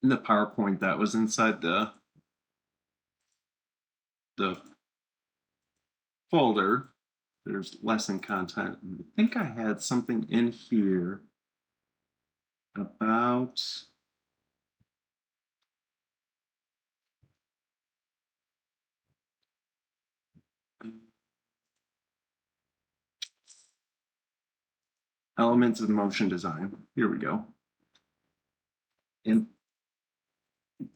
In the PowerPoint that was inside the folder, there's lesson content. I think I had something in here about elements of motion design. Here we go. And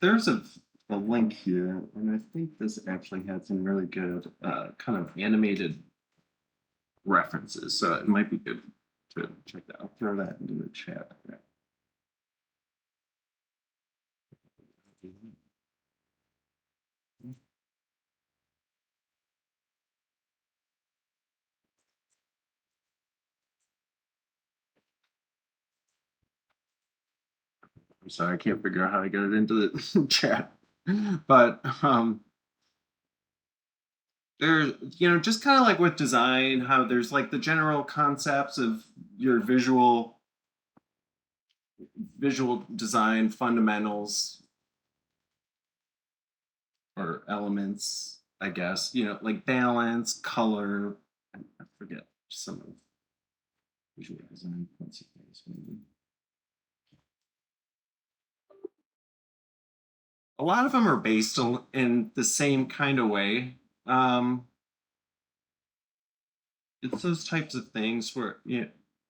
there's a link here, and I think this actually had some really good kind of animated references, so it might be good to check that. I'll throw that into the chat. I'm sorry, I can't figure out how to get it into the chat, but there's, just kind of like with design, how there's like the general concepts of your visual design fundamentals or elements, I guess, like balance, color. I forget some of visual design principles. Maybe. A lot of them are based in the same kind of way. Um, it's those types of things where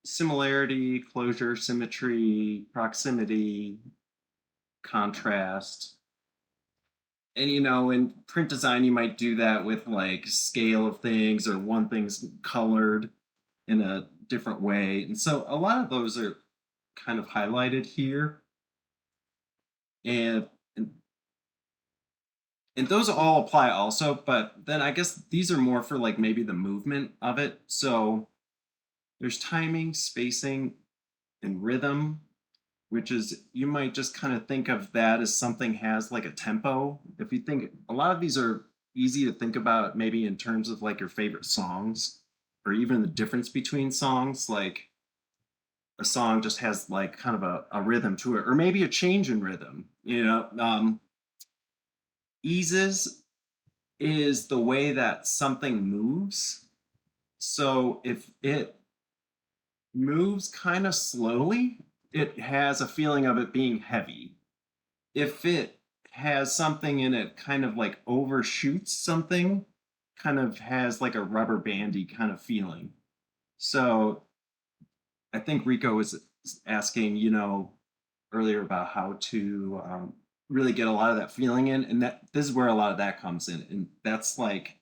similarity, closure, symmetry, proximity, contrast. And in print design you might do that with like scale of things, or one thing's colored in a different way. And so a lot of those are kind of highlighted here. And and those all apply also, but then I guess these are more for like maybe the movement of it. So there's timing, spacing, and rhythm, which is, you might just kind of think of that as something has like a tempo. If you think, a lot of these are easy to think about maybe in terms of like your favorite songs, or even the difference between songs. Like a song just has like kind of a rhythm to it, or maybe a change in rhythm. Eases is the way that something moves. So if it moves kind of slowly, it has a feeling of it being heavy. If it has something in it kind of like overshoots something, kind of has like a rubber bandy kind of feeling. So I think Rico was asking, earlier about how to really get a lot of that feeling in, and that this is where a lot of that comes in. And that's like,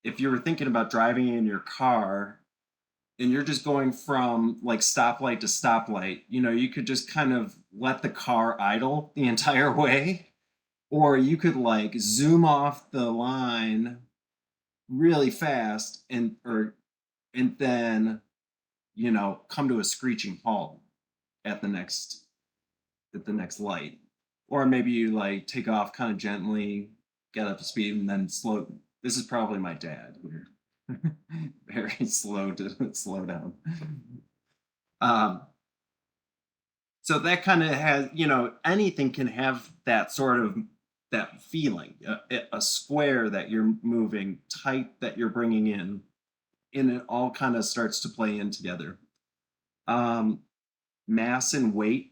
if you were thinking about driving in your car and you're just going from like stoplight to stoplight, you could just kind of let the car idle the entire way, or you could like zoom off the line really fast, and then come to a screeching halt at the next light. Or maybe you like take off kind of gently, get up to speed, and then slow. This is probably my dad here. Very slow to slow down. um so that kind of has, anything can have that sort of that feeling, a square that you're moving, tight that you're bringing in, and it all kind of starts to play in together. um Mass and weight,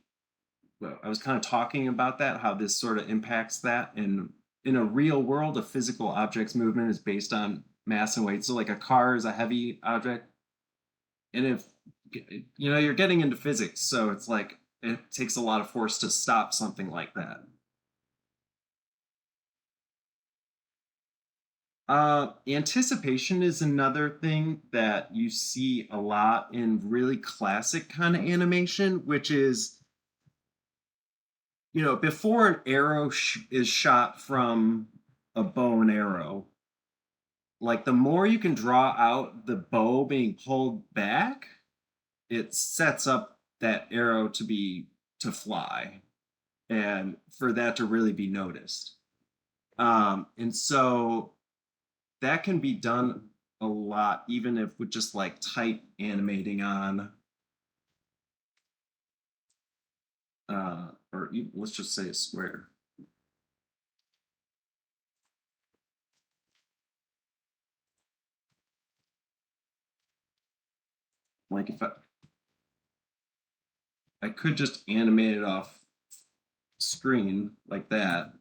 well, I was kind of talking about that, how this sort of impacts that. And in a real world, a physical object's movement is based on mass and weight. So like a car is a heavy object, and if you're getting into physics, so it's like it takes a lot of force to stop something like that. Anticipation is another thing that you see a lot in really classic kind of animation, which is, before an arrow is shot from a bow and arrow, like the more you can draw out the bow being pulled back, it sets up that arrow to fly, and for that to really be noticed. And so that can be done a lot, even if with just like tight animating on let's just say a square. Like if I could just animate it off screen like that,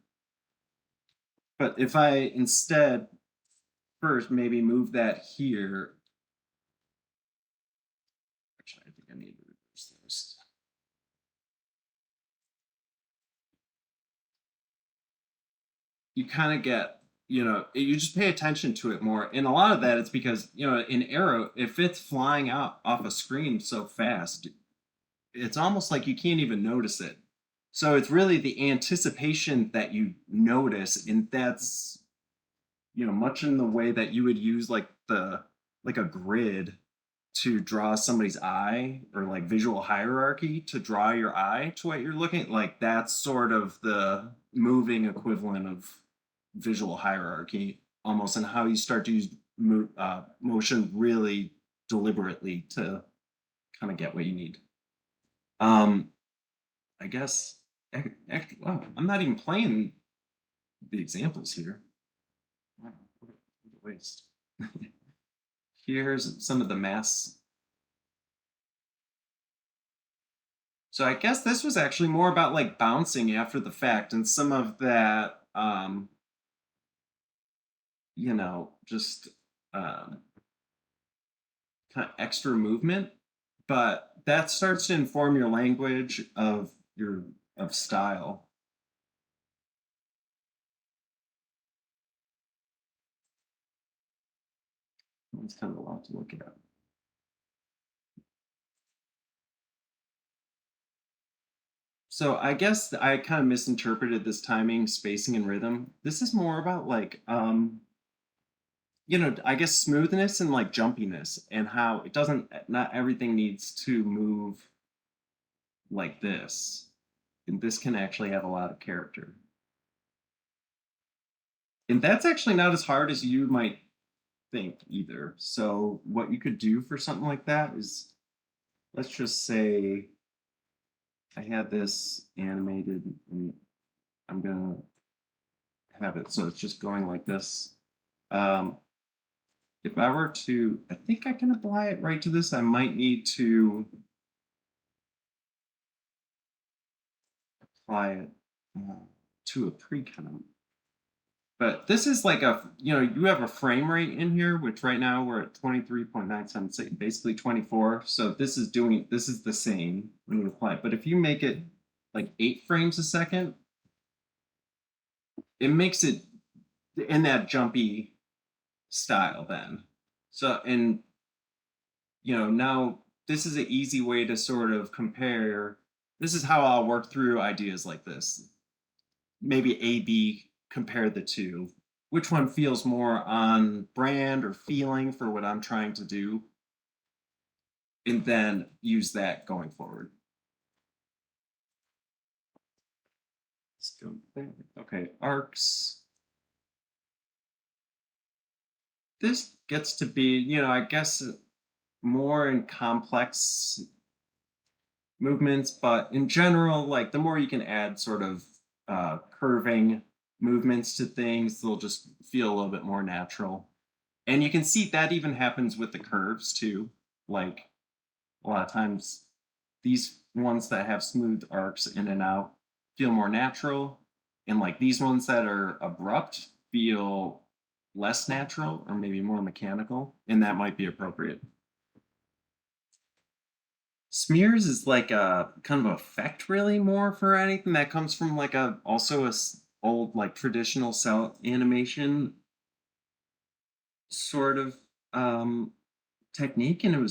but if I instead first maybe move that here, actually I think I need to reverse this. You kind of get, you just pay attention to it more. And a lot of that it's because, in Arrow, if it's flying out off a screen so fast, it's almost like you can't even notice it. So it's really the anticipation that you notice, and that's, much in the way that you would use like a grid to draw somebody's eye, or like visual hierarchy to draw your eye to what you're looking at. Like that's sort of the moving equivalent of visual hierarchy, almost, and how you start to use motion really deliberately to kind of get what you need. Um, I guess. Actually, wow, I'm not even playing the examples here. Wow, what a waste. Here's some of the mass. So I guess this was actually more about like bouncing after the fact, and some of that, just um, kind of extra movement. But that starts to inform your language of style. It's kind of a lot to look at. So I guess I kind of misinterpreted this timing, spacing, and rhythm. This is more about like, I guess smoothness and like jumpiness, and how it doesn't, not everything needs to move like this. And this can actually have a lot of character. And that's actually not as hard as you might think either. So what you could do for something like that is, let's just say I had this animated, and I'm gonna have it so it's just going like this. Um, if I were to, I think I can apply it right to this. I might need to apply it uh, to a pre-count. But this is like you have a frame rate in here, which right now we're at 23.976, basically 24. So this is the same when you apply it. But if you make it like 8 frames a second, it makes it in that jumpy style then. So, and now this is an easy way to sort of compare. This is how I'll work through ideas like this. Maybe A, B, compare the two. Which one feels more on brand or feeling for what I'm trying to do? And then use that going forward. Let's go there. Okay, arcs. This gets to be, I guess more in complex movements, but in general, like the more you can add sort of curving movements to things, they'll just feel a little bit more natural. And you can see that even happens with the curves too. Like a lot of times, these ones that have smooth arcs in and out feel more natural, and like these ones that are abrupt feel less natural or maybe more mechanical, and that might be appropriate. Smears is like a kind of effect, really, more for anything that comes from like a also old like traditional cell animation sort of um technique, and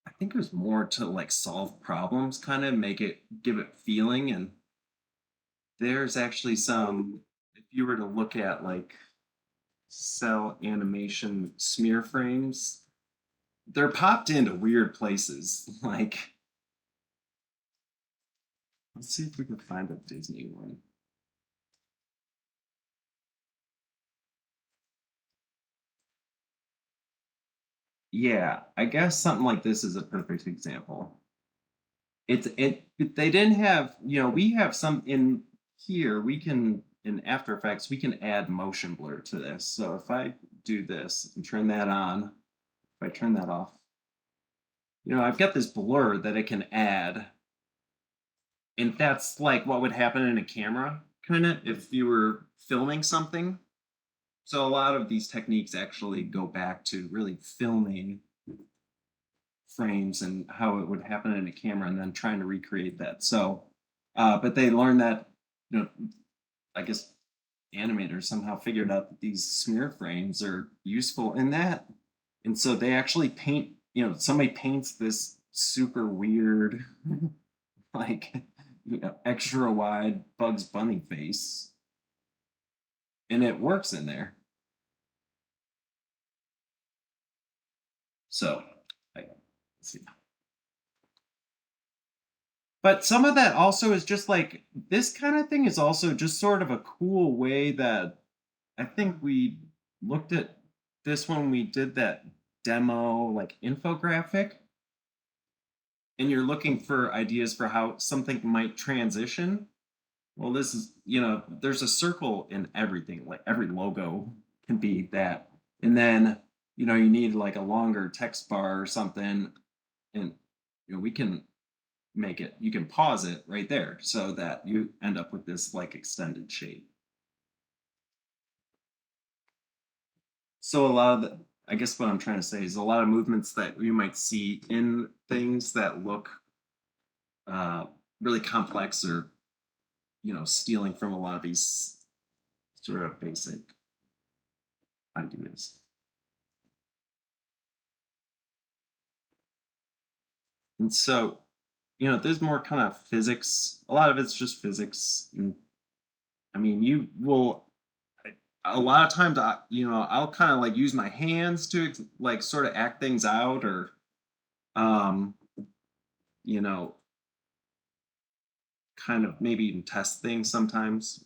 I think it was more to like solve problems, kind of make it, give it feeling. And there's actually some, if you were to look at like cell animation smear frames, they're popped into weird places. Like, let's see if we can find a Disney one. Yeah, I guess something like this is a perfect example. they didn't have, we have some in here, we can in After Effects, we can add motion blur to this. So if I do this and turn that on, if I turn that off, I've got this blur that it can add, and that's like what would happen in a camera, kind of if you were filming something. So a lot of these techniques actually go back to really filming frames and how it would happen in a camera and then trying to recreate that. So, but they learned that, you know, I guess animators somehow figured out that these smear frames are useful in that. And so they actually paint, somebody paints this super weird, like, extra wide Bugs Bunny face, and it works in there. So, let's see. But some of that also is just like this kind of thing is also just sort of a cool way that I think we looked at this when we did that demo, like infographic, and you're looking for ideas for how something might transition. Well, this is, there's a circle in everything, like every logo can be that. And then, you need like a longer text bar or something, and we can make it, you can pause it right there so that you end up with this like extended shape. So a lot of the, I guess what I'm trying to say is a lot of movements that you might see in things that look uh, really complex or, stealing from a lot of these sort of basic ideas. And so, there's more kind of physics. A lot of it's just physics. And I mean, you will a lot of times I'll kind of like use my hands to like sort of act things out or um you know kind of maybe even test things sometimes.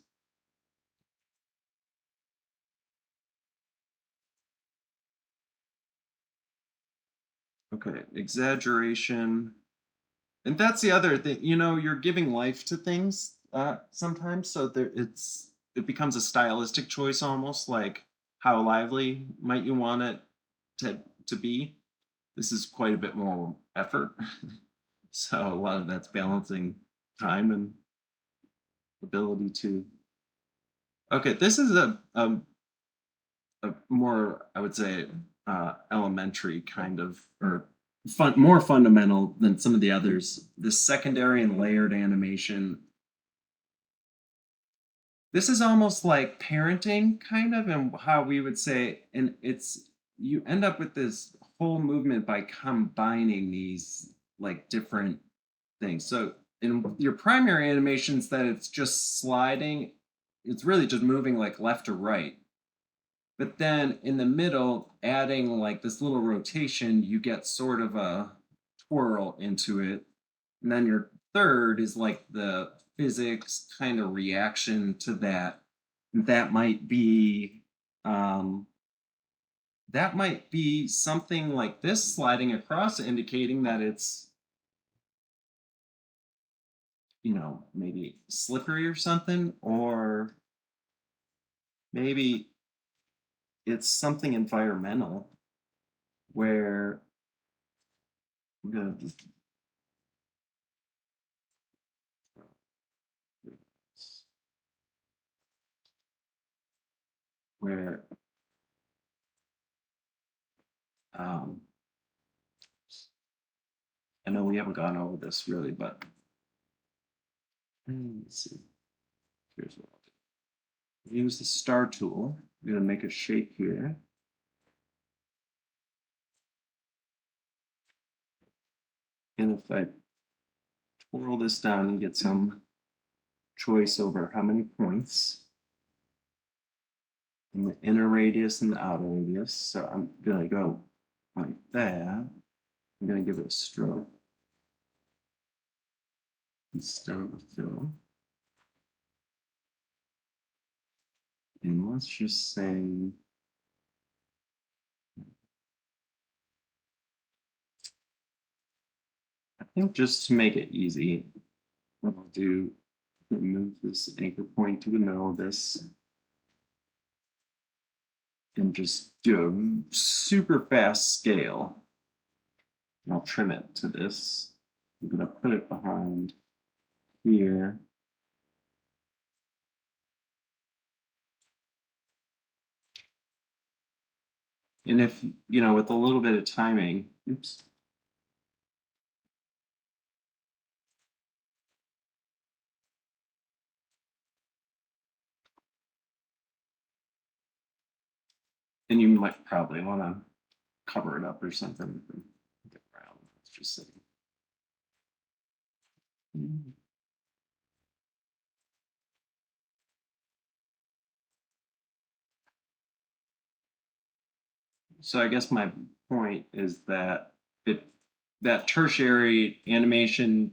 Okay, exaggeration. And that's the other thing, you're giving life to things sometimes, so it becomes a stylistic choice, almost like how lively might you want it to to be. This is quite a bit more effort. So a lot of that's balancing time and ability to. Okay, this is a more, I would say, elementary kind of, or more fundamental than some of the others. The secondary and layered animation. This is almost like parenting, kind of, and how we would say, and it's you end up with this whole movement by combining these like different things. So in your primary animations, that it's just sliding, it's really just moving like left to right. But then in the middle, adding like this little rotation, you get sort of a twirl into it. And then your third is like the physics kind of reaction to that. That might be um, that might be something like this sliding across, indicating that it's, maybe slippery or something, or maybe it's something environmental where I'm gonna just where um, I know we haven't gone over this really, but let's see. Here's what I'll do. Use the star tool. I'm gonna make a shape here, and if I twirl this down and get some choice over how many points in the inner radius and the outer radius, so I'm gonna go like that. I'm gonna give it a stroke instead of a fill. And let's just say think just to make it easy, what I'll do, move this anchor point to the middle of this and just do a super fast scale. And I'll trim it to this. I'm gonna put it behind here. And if, with a little bit of timing, oops, and you might probably want to cover it up or something. Around. It's just sitting. Mm. So I guess my point is that it that tertiary animation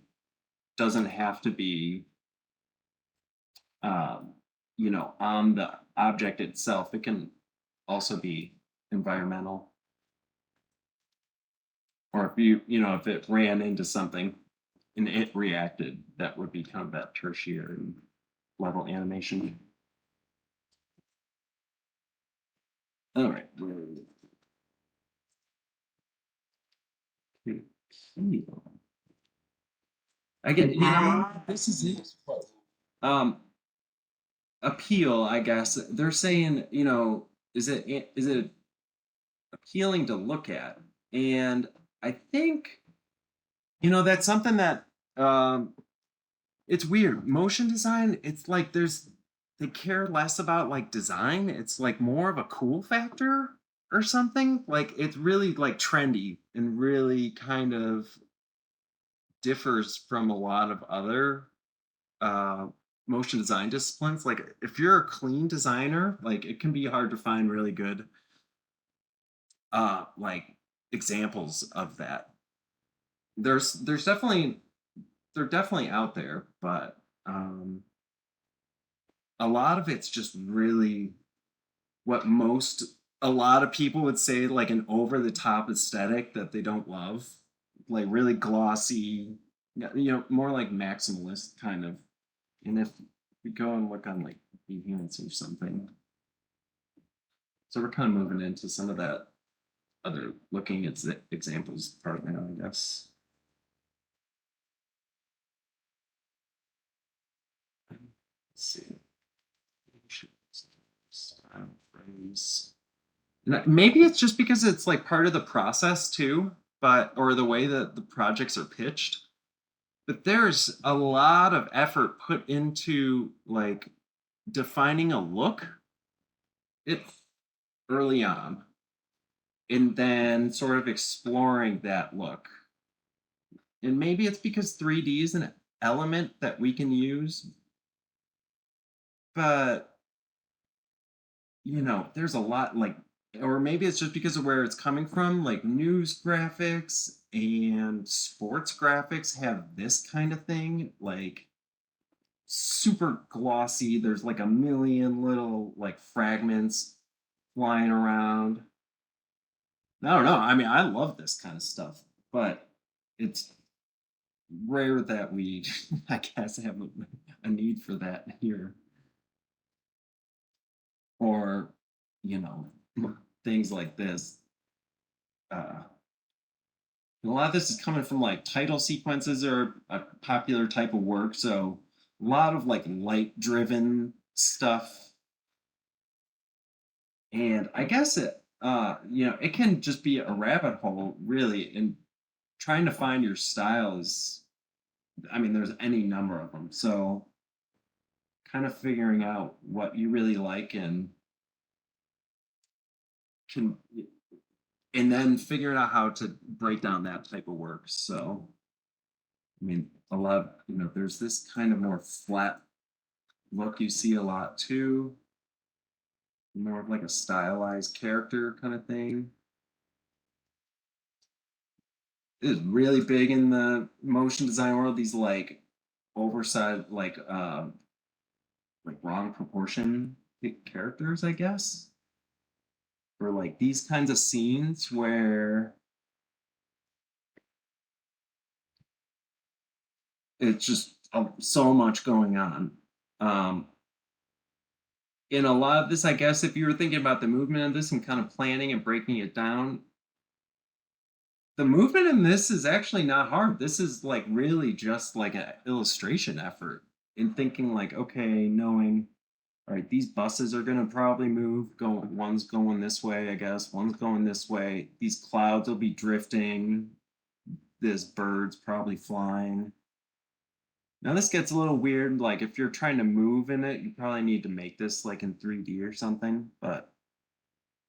doesn't have to be um, on the object itself. It can also be environmental. Or if if it ran into something and it reacted, that would be kind of that tertiary level animation. All right. I get, this is it. Um, appeal, I guess. They're saying, is it appealing to look at? And I think, that's something that um it's weird. Motion design, it's like they care less about like design. It's like more of a cool factor or something. Like it's really like trendy and really kind of differs from a lot of other uh motion design disciplines. Like if you're a clean designer, like it can be hard to find really good like examples of that. There's definitely they're definitely out there, but a lot of it's just really what most a lot of people would say like an over the top aesthetic that they don't love, like really glossy, yeah, more like maximalist kind of. And if we go and look on like Behance or something, so we're kind of moving into some of that other looking at examples part now, I guess. Let's see. Style frames. Maybe it's just because it's like part of the process too, but or the way that the projects are pitched. But there's a lot of effort put into like defining a look it early on and then sort of exploring that look. And maybe it's because 3D is an element that we can use, but there's a lot like, or maybe it's just because of where it's coming from, like news graphics and sports graphics have this kind of thing, like super glossy. There's like a million little like fragments flying around. I don't know. I mean, I love this kind of stuff, but it's rare that we, I guess, have a need for that here. Or, you know, things like this. Uh, and a lot of this is coming from like title sequences are a popular type of work. So a lot of like light driven stuff. And I guess it can just be a rabbit hole really. And trying to find your style is, I mean, there's any number of them. So kind of figuring out what you really like can and then figuring out how to break down that type of work. So I mean, a lot of, there's this kind of more flat look you see a lot too, more of like a stylized character kind of thing. It is really big in the motion design world. These like oversized, like wrong proportion characters, I guess, or like these kinds of scenes where It's just so much going on. Um, in a lot of this, I guess, if you were thinking about the movement of this and kind of planning and breaking it down, the movement in this is actually not hard. This is like really just like an illustration effort in thinking like, okay, knowing, all right, these buses are gonna probably move. Going, one's going this way, I guess. One's going this way. These clouds will be drifting. This bird's probably flying. Now this gets a little weird. Like if you're trying to move in it, you probably need to make this like in 3D or something. But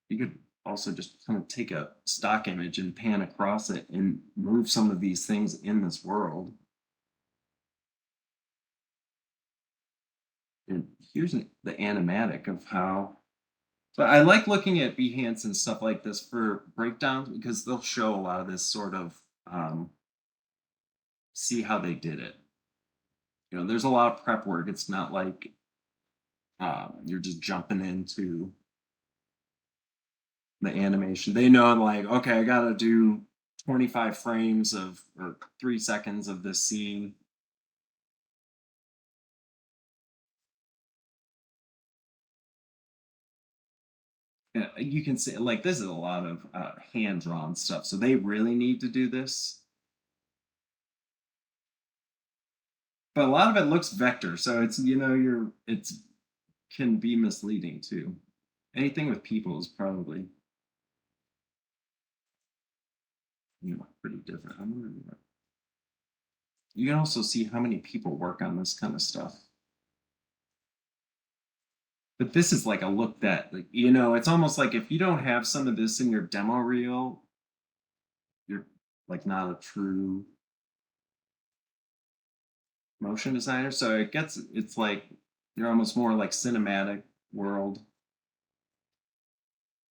you could also just kind of take a stock image and pan across it and move some of these things in this world. And here's the animatic of how. But I like looking at Behance and stuff like this for breakdowns because they'll show a lot of this sort of see how they did it. There's a lot of prep work. It's not like you're just jumping into the animation. They know like, okay, I gotta do 25 frames of or 3 seconds of this scene. Yeah, you can see like this is a lot of hand drawn stuff, so they really need to do this. But a lot of it looks vector, so it's it's can be misleading too. Anything with people is probably pretty different. You can also see how many people work on this kind of stuff. But this is like a look that like it's almost like if you don't have some of this in your demo reel, you're like not a true motion designer. So it's like you're almost more like cinematic world.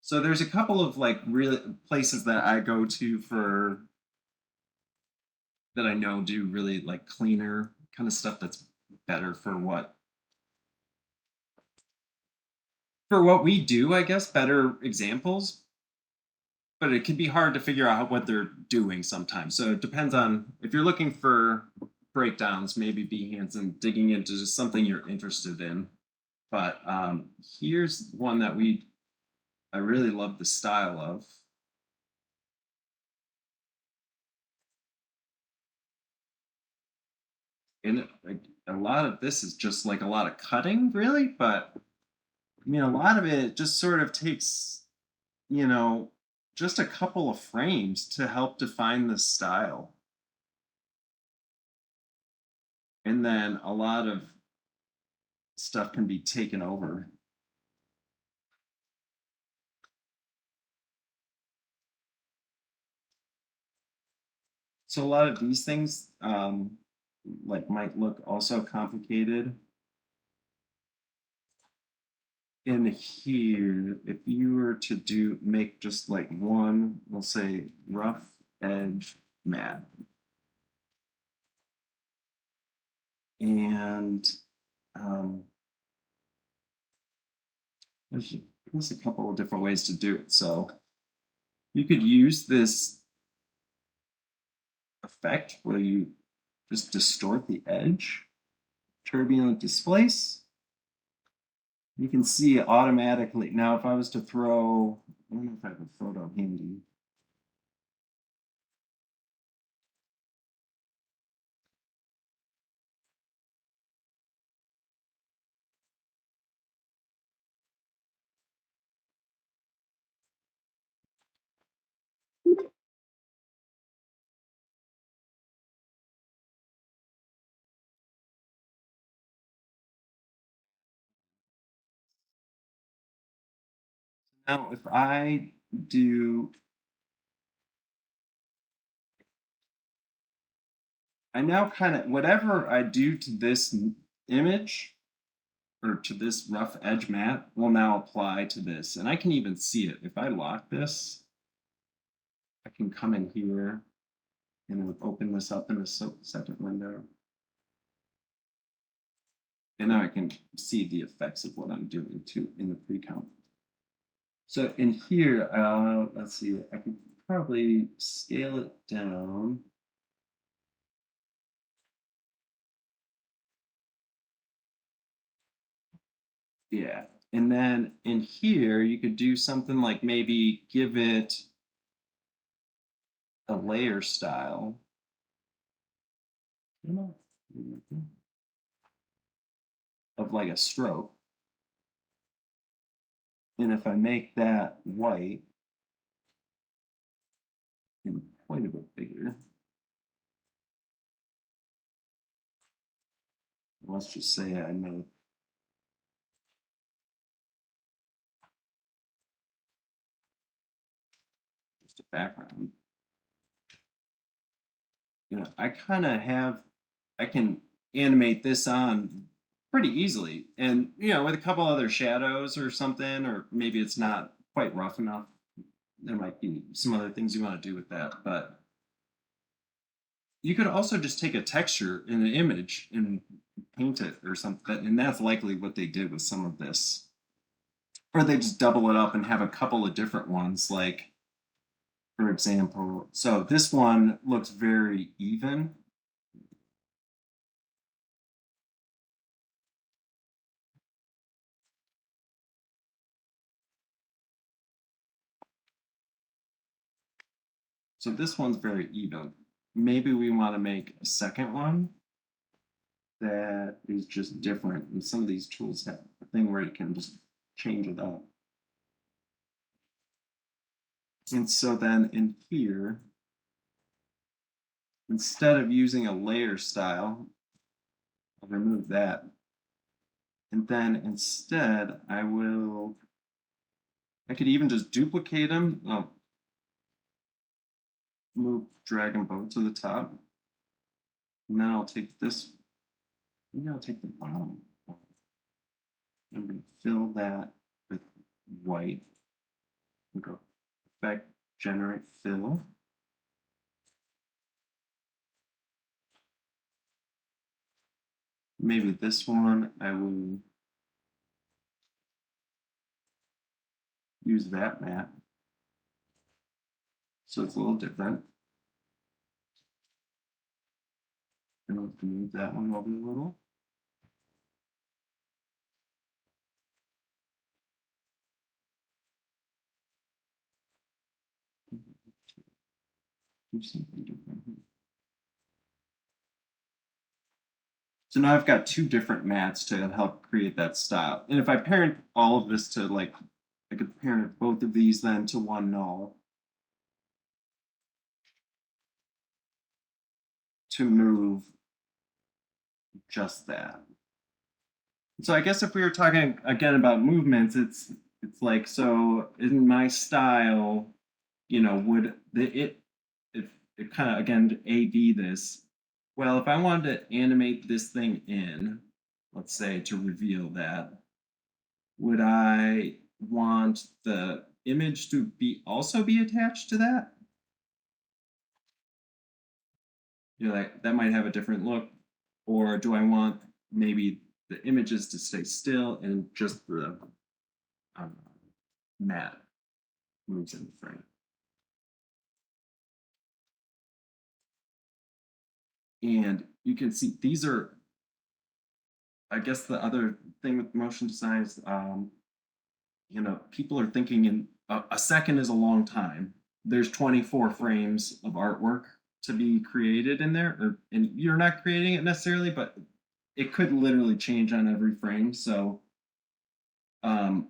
So there's a couple of like real places that I go to for that I know do really like cleaner kind of stuff that's better for what we do, I guess, better examples, but it can be hard to figure out what they're doing sometimes. So it depends on if you're looking for breakdowns, maybe Behance and digging into just something you're interested in. But here's one that I really love the style of. And like, a lot of this is just like a lot of cutting, really. But I mean, a lot of it just sort of takes, you know, just a couple of frames to help define the style. And then a lot of stuff can be taken over. So a lot of these things like might look also complicated. In here, if you were to make just like one, we'll say rough edge matte, and um, there's, there's a couple of different ways to do it. So you could use this effect where you just distort the edge, turbulent displace. You can see automatically. Now, if I was to throw, I don't know if I have a photo handy. Now, if I do, I now kind of, whatever I do to this image or to this rough edge matte will now apply to this. And I can even see it. If I lock this, I can come in here and open this up in a second window. And now I can see the effects of what I'm doing too in the pre-count. So in here, let's see, I can probably scale it down. Yeah. And then in here, you could do something like maybe give it a layer style. You know, of like a stroke. And if I make that white and quite a bit bigger, let's just say I made just a background. I kind of have, I can animate this on pretty easily. And, with a couple other shadows or something, or maybe it's not quite rough enough. There might be some other things you want to do with that. But you could also just take a texture in an image and paint it or something. And that's likely what they did with some of this. Or they just double it up and have a couple of different ones. Like, for example, so this one looks very even. So this one's very even. Maybe we want to make a second one that is just different. And some of these tools have a thing where you can just change it up. And so then in here, instead of using a layer style, I'll remove that. And then instead, I could even just duplicate them. I'll move, drag them both to the top. And then I'll take this, maybe I'll take the bottom. I'm going to fill that with white. And go effect, generate fill. Maybe this one, I will use that map. So it's a little different. And I'll move that one over a little. Do something different here. So now I've got two different mats to help create that style. And if I parent all of this to like, I could parent both of these then to one null to move just that. So I guess if we were talking again about movements, it's like, so in my style, would it if it kind of again A/B this, well, if I wanted to animate this thing in, let's say to reveal that, would I want the image to be also be attached to that? Like that might have a different look. Or do I want maybe the images to stay still and just the um, mat moves in the frame? And you can see these are, I guess the other thing with motion design is, people are thinking in a second is a long time. There's 24 frames of artwork to be created in there, and you're not creating it necessarily, but it could literally change on every frame. So um,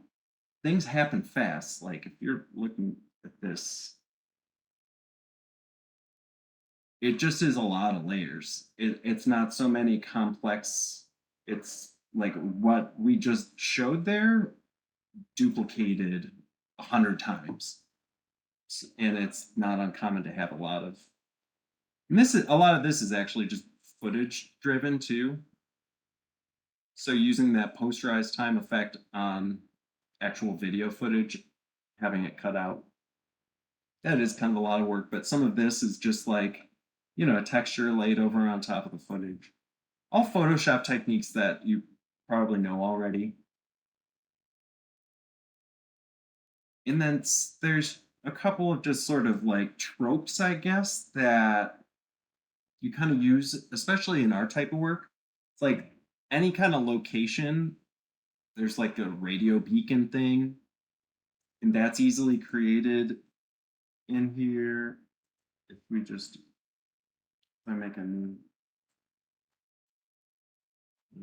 things happen fast. Like if you're looking at this, it just is a lot of layers. It's not so many complex. It's like what we just showed there duplicated 100 times. And it's not uncommon to have a lot of, and this is a lot of this is actually just footage driven too. So using that posterized time effect on actual video footage, having it cut out, that is kind of a lot of work. But some of this is just like, a texture laid over on top of the footage. All Photoshop techniques that you probably know already. And then there's a couple of just sort of like tropes, I guess, that you kind of use, especially in our type of work. It's like any kind of location There's like a radio beacon thing, and that's easily created in here. If we just if I make a new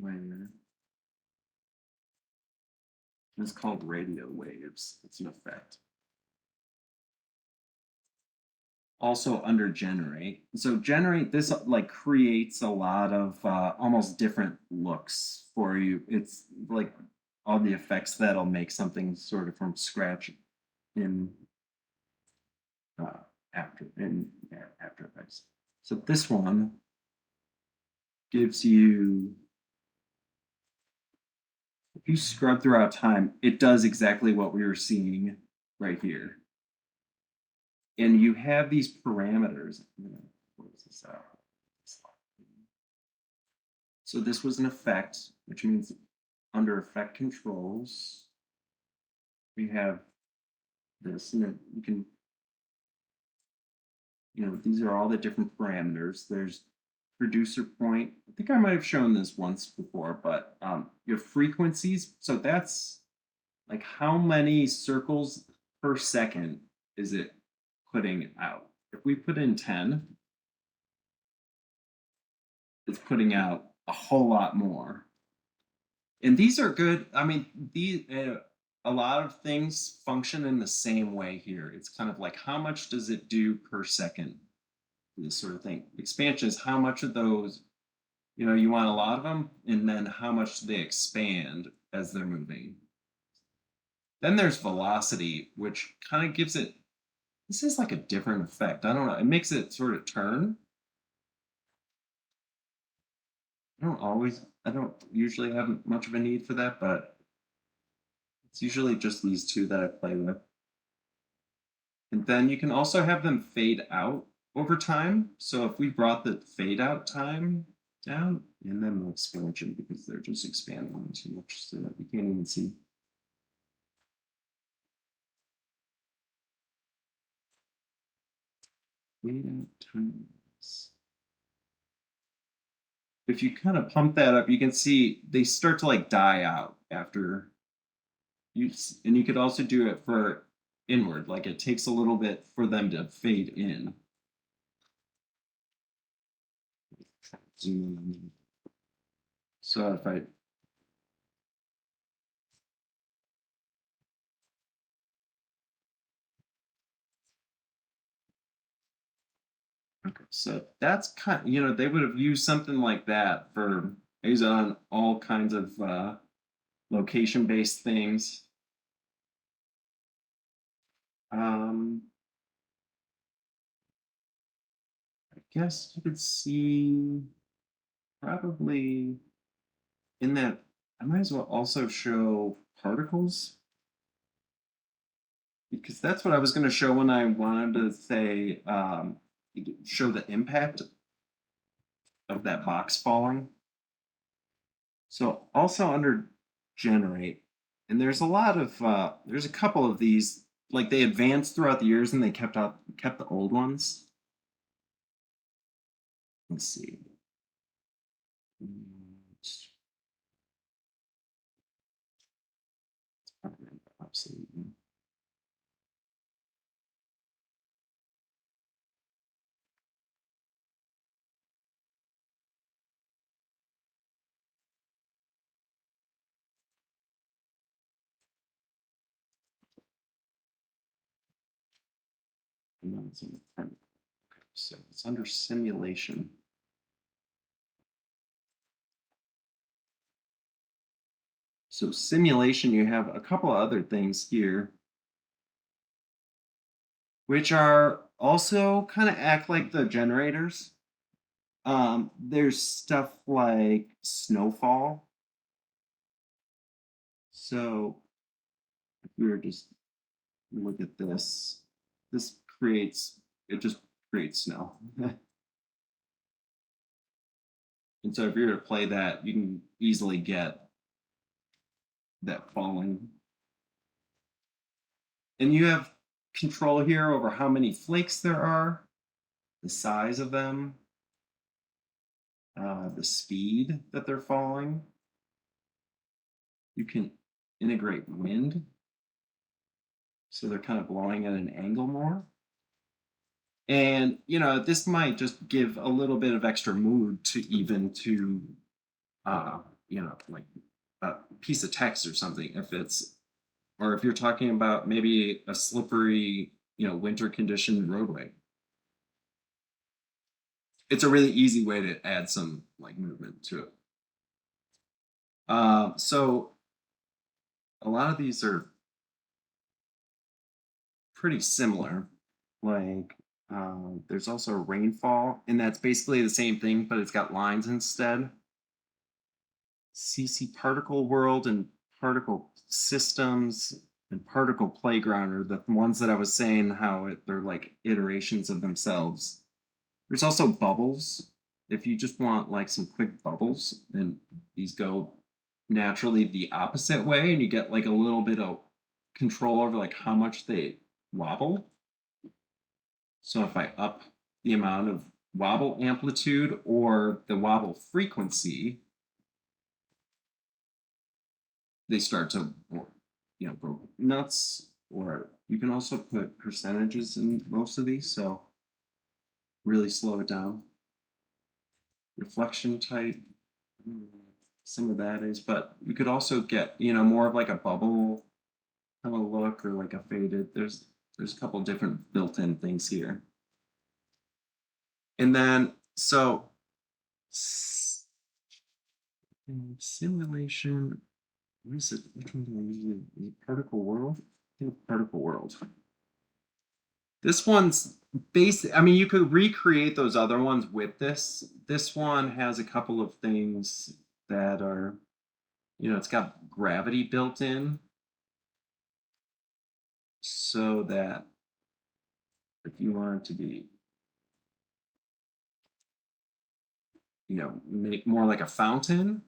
layer, it's called radio waves. It's an effect. Also under generate. So generate this like creates a lot of almost different looks for you. It's like all the effects that'll make something sort of from scratch in uh, After Effects. So this one gives you, if you scrub throughout time, it does exactly what we were seeing right here. And you have these parameters. I'm gonna close this out. So this was an effect, which means under effect controls, we have this, and you can, these are all the different parameters. There's producer point. I think I might have shown this once before, but your frequencies. So that's like how many circles per second is it putting out? If we put in 10, it's putting out a whole lot more. And these are good. I mean, a lot of things function in the same way here. It's kind of like how much does it do per second? This sort of thing. Expansion is how much of those, you want a lot of them, and then how much do they expand as they're moving. Then there's velocity, which kind of gives it, this is like a different effect. I don't know. It makes it sort of turn. I don't usually have much of a need for that, but it's usually just these two that I play with. And then you can also have them fade out over time. So if we brought the fade out time down, and then the expansion, because they're just expanding too much so that you can't even see. Fade out times. If you kind of pump that up, you can see they start to like die out after you, and you could also do it for inward, like it takes a little bit for them to fade in. Zoom in. So if I Okay, so that's they would have used something like that for use on all kinds of location-based things. Um, I guess you could see probably in that. I might as well also show particles because that's what I was going to show when I wanted to say show the impact of that box falling. So also under generate, and there's there's a couple of these, like they advanced throughout the years and they kept the old ones. Let's see. It's obsolete. No, it's in the front. Okay, so it's under simulation. So simulation, you have a couple of other things here, which are also kind of act like the generators. There's stuff like snowfall. So if we were just look at this, this creates, it just creates snow. And so if you were to play that, you can easily get that falling. And you have control here over how many flakes there are, the size of them, the speed that they're falling. You can integrate wind, so they're kind of blowing at an angle more. And this might just give a little bit of extra mood to uh, like a piece of text or something if it's or if you're talking about maybe a slippery, winter conditioned roadway. It's a really easy way to add some like movement to it. So a lot of these are pretty similar. Like there's also rainfall, and that's basically the same thing, but it's got lines instead. CC particle world and particle systems and particle playground are the ones that I was saying how they're like iterations of themselves. There's also bubbles. If you just want like some quick bubbles, then these go naturally the opposite way, and you get like a little bit of control over like how much they wobble. So if I up the amount of wobble amplitude or the wobble frequency, they start to go nuts. Or you can also put percentages in most of these, so really slow it down. Reflection type, mm, some of that is, but you could also get more of like a bubble kind of look or like a faded. There's a couple different built-in things here. And then s- simulation. What is it? Which one do I usually use? Particle world? I think particle world. This one's basic. I mean, you could recreate those other ones with this. This one has a couple of things that are, it's got gravity built in so that if you want it to be, make more like a fountain,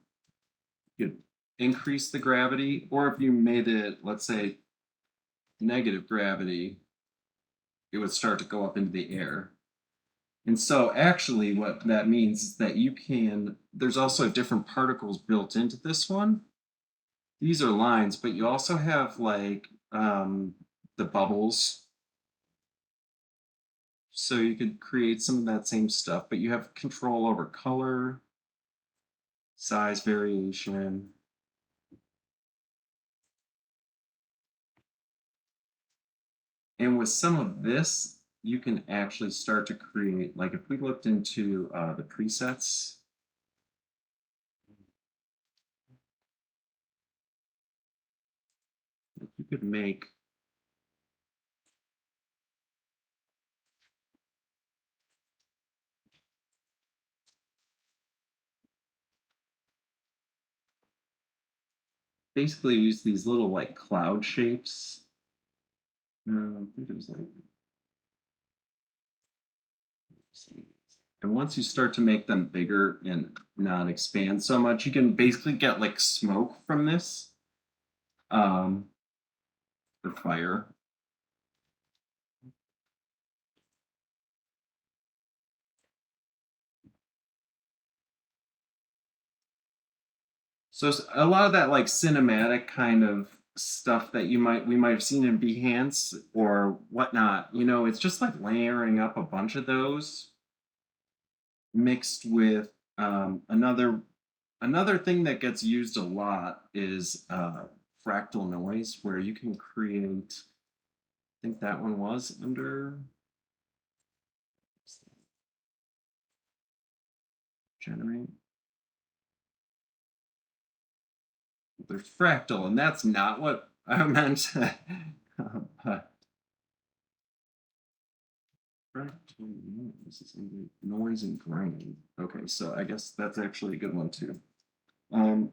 you increase the gravity, or if you made it, let's say, negative gravity, it would start to go up into the air. And so actually what that means is that there's also different particles built into this one. These are lines, but you also have like the bubbles. So you could create some of that same stuff, but you have control over color, size variation. And with some of this, you can actually start to create, like if we looked into the presets, you could make basically use these little like cloud shapes. I think it was like, and once you start to make them bigger and not expand so much, you can basically get like smoke from this, um, or fire. So a lot of that like cinematic kind of stuff that we might have seen in Behance or whatnot, it's just like layering up a bunch of those mixed with another thing that gets used a lot is fractal noise, where you can create. I think that one was under generate. There's fractal, and that's not what I meant. But fractal noise and grain. Okay, so I guess that's actually a good one too. Um,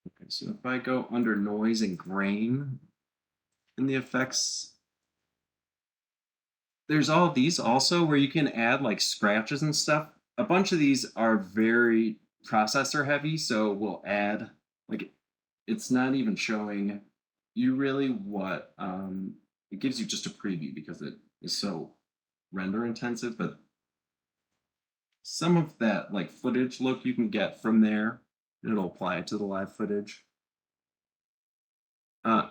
okay, so if I go under noise and grain in the effects, there's all these also where you can add like scratches and stuff. A bunch of these are very processor heavy, so we'll add like it's not even showing you really what it gives you just a preview because it is so render intensive, but some of that like footage look you can get from there. It'll apply it to the live footage.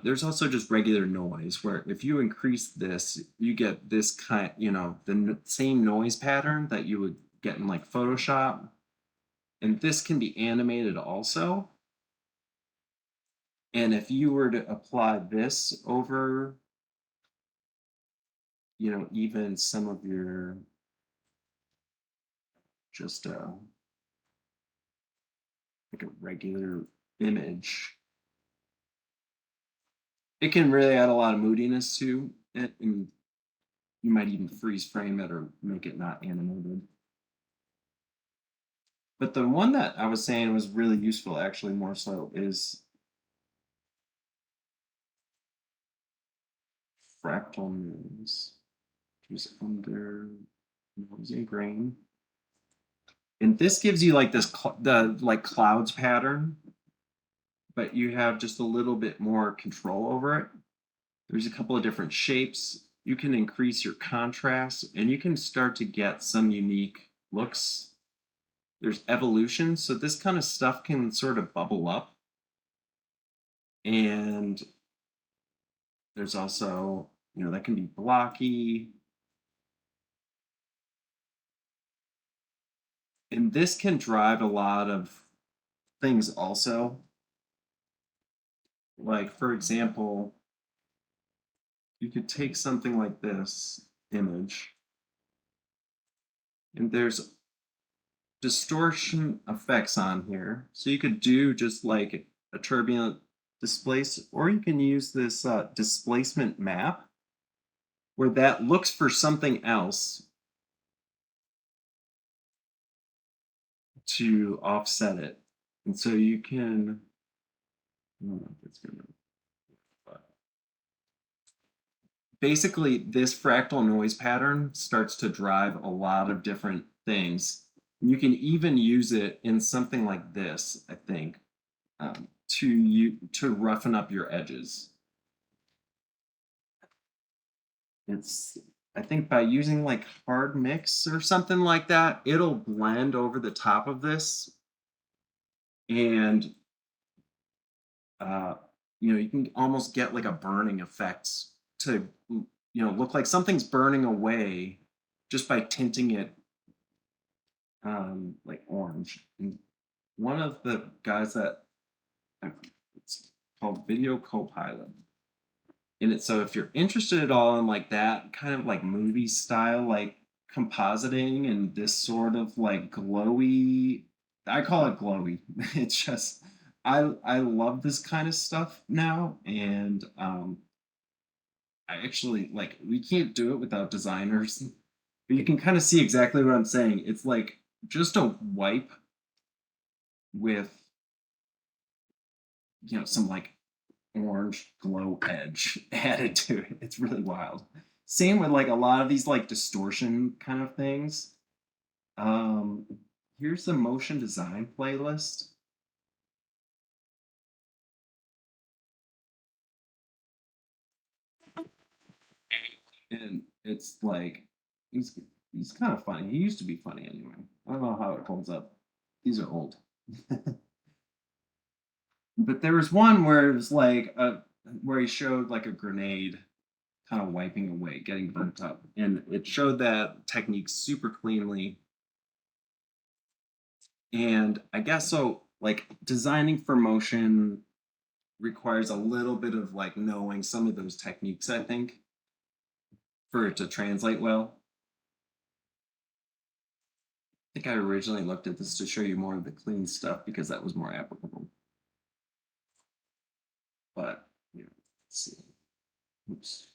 There's also just regular noise where if you increase this, you get this kind, the same noise pattern that you would get in like Photoshop. And this can be animated also. And if you were to apply this over, even some of your just like a regular image, it can really add a lot of moodiness to it. And you might even freeze frame it or make it not animated. But the one that I was saying was really useful, actually, more so, is fractal noise. Just under noise and grain. And this gives you like the like clouds pattern, but you have just a little bit more control over it. There's a couple of different shapes. You can increase your contrast and you can start to get some unique looks. There's evolution, so this kind of stuff can sort of bubble up. And there's also, that can be blocky. And this can drive a lot of things also. Like, for example, you could take something like this image, and there's distortion effects on here. So you could do just like a turbulent displace, or you can use this displacement map where that looks for something else to offset it. And so you can, I don't know if it's gonna, but basically this fractal noise pattern starts to drive a lot of different things. You can even use it in something like this, I think, to roughen up your edges. It's, I think by using like hard mix or something like that, it'll blend over the top of this, and uh, you can almost get like a burning effect to look like something's burning away just by tinting it like orange. And one of the guys that it's called Video Copilot. And it, so if you're interested at all in like that kind of like movie style, like compositing and this sort of like glowy, I call it glowy. It's just I love this kind of stuff now, and I actually like we can't do it without designers, but you can kind of see exactly what I'm saying. It's like just a wipe with some like orange glow edge added to it. It's really wild. Same with like a lot of these like distortion kind of things. Um, Here's the motion design playlist. And it's like he's kind of funny. He used to be funny anyway. I don't know how it holds up. These are old. But there was one where it was like where he showed like a grenade kind of wiping away, getting burnt up. And it showed that technique super cleanly. And I guess so, like designing for motion requires a little bit of like knowing some of those techniques, I think, for it to translate well. I think I originally looked at this to show you more of the clean stuff because that was more applicable. But, let's see. Oops.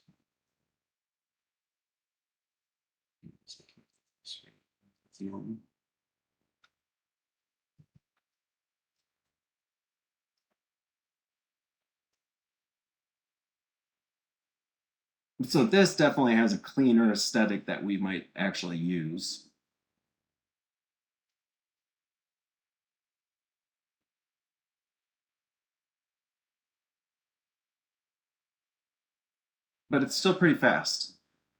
So this definitely has a cleaner aesthetic that we might actually use. But it's still pretty fast.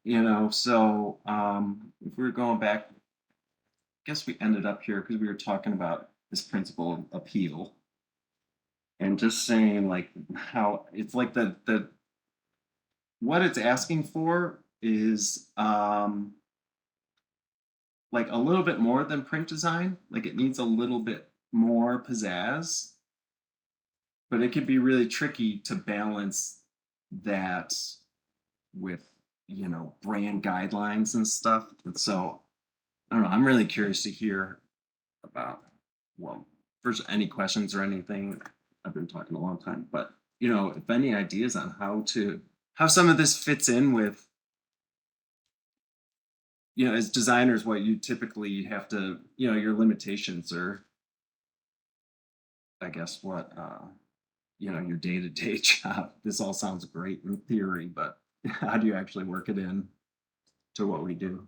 So if we were going back, I guess we ended up here because we were talking about this principle of appeal and just saying like how it's like the what it's asking for is like a little bit more than print design. Like it needs a little bit more pizzazz, but it could be really tricky to balance that with, brand guidelines and stuff. And so I don't know. I'm really curious to hear about, well, first, any questions or anything. I've been talking a long time, but if any ideas on how some of this fits in with, as designers, what you typically have to, your limitations or I guess what your day-to-day job. This all sounds great in theory, but how do you actually work it in to what we do?